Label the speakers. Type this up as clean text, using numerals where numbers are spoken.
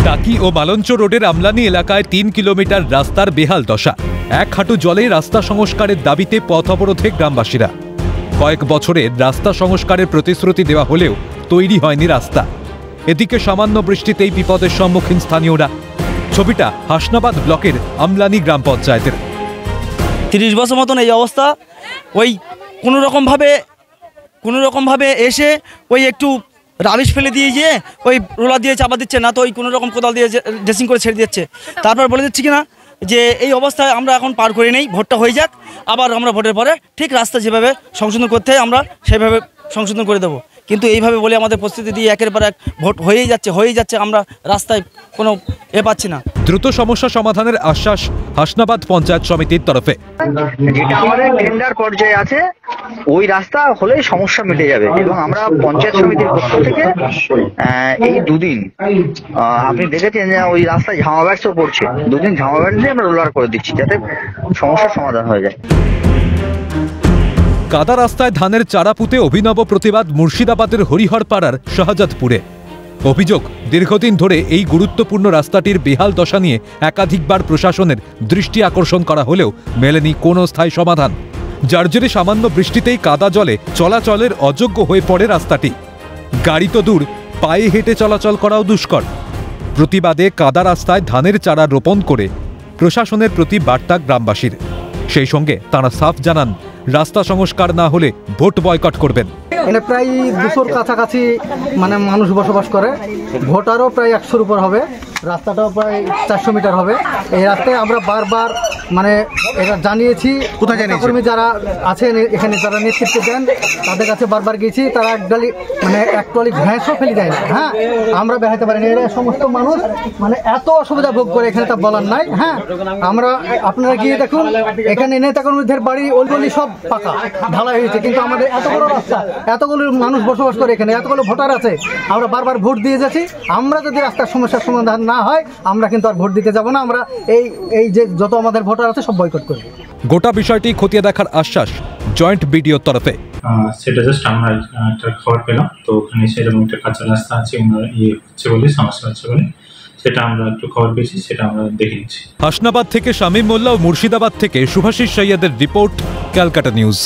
Speaker 1: টাকি ও মালঞ্চ রোডের আমলানি এলাকায় 3 কিলোমিটার রাস্তার বেহাল দশা। এক হাঁটু জলে রাস্তা সংস্কারের দাবিতে পথ অবরোধে গ্রামবাসীরা। কয়েক বছরের রাস্তা সংস্কারের প্রতিশ্রুতি দেওয়া হলেও তৈরি হয়নি রাস্তা। এদিকে সামান্য বৃষ্টিতেই বিপদের সম্মুখীন স্থানীয়রা। ছবিটা হাসনাবাদ ব্লকের আমলানি গ্রাম পঞ্চায়েতের।
Speaker 2: 30 বছর মতন এই অবস্থা। ওই কোনোরকমভাবে এসে ওই একটু রাবিশ ফেলে দিয়ে গিয়ে ওই রোলার দিয়ে চাপা দিচ্ছে, না তো ওই কোনোরকম কোদাল দিয়ে ড্রেসিং করে ছেড়ে দিচ্ছে। তারপর বলে দিচ্ছি কিনা যে এই অবস্থায় আমরা এখন পার করে নেই, ভোটটা হয়ে যাক, আবার আমরা ভোটের পরে ঠিক রাস্তা যেভাবে সংশোধন করতে হয় আমরা সেভাবে সংশোধন করে দেবো। কিন্তু এইভাবে বলে আমাদের পরিস্থিতি দিয়ে একের পর এক ভোট হয়েই যাচ্ছে, আমরা রাস্তায় কোনো পাচ্ছি না।
Speaker 1: দ্রুত সমস্যা সমাধানের আশ্বাস হাসনাবাদ পঞ্চায়েত সমিতির তরফে।
Speaker 3: যেটা আমাদের টেন্ডার পর্যায়ে আছে ওই রাস্তা হলেই সমস্যা মিটে যাবে, এবং আমরা পঞ্চায়েত সমিতির পক্ষ থেকে এই দুদিন আপনি দেখেছেন যে ওই রাস্তায় ঝামা ব্যাটসও পড়ছে, দুদিন ঝামা ব্যাটস দিয়ে আমরা রোলার করে দিচ্ছি যাতে সমস্যার সমাধান হয়ে যায়।
Speaker 1: কাদা রাস্তায় ধানের চারা পুঁতে অভিনব প্রতিবাদ মুর্শিদাবাদের হরিহরপাড়ার শাহজাদপুরে। অভিযোগ, দীর্ঘদিন ধরে এই গুরুত্বপূর্ণ রাস্তাটির বেহাল দশা নিয়ে একাধিকবার প্রশাসনের দৃষ্টি আকর্ষণ করা হলেও মেলেনি কোনো স্থায়ী সমাধান। যার জেরে সামান্য বৃষ্টিতেই কাদা জলে চলাচলের অযোগ্য হয়ে পড়ে রাস্তাটি। গাড়ি তো দূর, পায়ে হেঁটে চলাচল করাও দুষ্কর। প্রতিবাদে কাদা রাস্তায় ধানের চারা রোপণ করে প্রশাসনের প্রতি বার্তা গ্রামবাসীর। সেই সঙ্গে তাঁরা সাফ জানান, রাস্তা সংস্কার না হলে ভোট বয়কট করবেন।
Speaker 4: এখানে প্রায় 200-র কাছাকাছি মানুষ বসবাস করে, ভোটারও প্রায় 100-র উপর হবে, রাস্তাটাও প্রায় 400 মিটার হবে। এই রাস্তায় আমরা বারবার এটা জানিয়েছি, কর্মী যারা আছেন এখানে যারা নেতৃত্ব দেন তাদের কাছে বারবার গেছি, তারা এক টলি ঘাসও ফেলে দেয় না। হ্যাঁ, আমরা বেড়াতে পারি না। এরা সমস্ত মানুষ এত অসুবিধা ভোগ করে, এখানে তা বলার নাই। হ্যাঁ, আপনারা গিয়ে দেখুন, এখানে নেতা কর্মীদের বাড়ি ওলগলি সব পাকা ঢালাই হয়েছে, কিন্তু আমাদের এত বড় রাস্তা, এতগুলো মানুষ বসবাস করে, এখানে এতগুলো ভোটার আছে, আমরা বারবার ভোট দিয়ে যাচ্ছি। আমরা যদি রাস্তার সমস্যার সমাধান না হয় আমরা কিন্তু আর ভোট দিতে যাব না। আমরা এই যে যত আমাদের ভোটার আছে সব বয়কট করব।
Speaker 1: গোটা বিষয়টি খতিয়ে দেখার আশ্বাস জয়েন্ট বিডিওর তরফে।
Speaker 5: সেটা জাস্ট আমরা একটা খবর পেলাম, তো ওখানে সেরকম একটা কাঁচা রাস্তা আছে, হচ্ছে বলে সমস্যা হচ্ছে বলে সেটা আমরা একটু খবর পেয়েছি, সেটা আমরা দেখে নিচ্ছি।
Speaker 1: হাসনাবাদ থেকে শামীম মোল্লা ও মুর্শিদাবাদ থেকে শুভাশিস সৈয়দের রিপোর্ট, ক্যালকাটা নিউজ।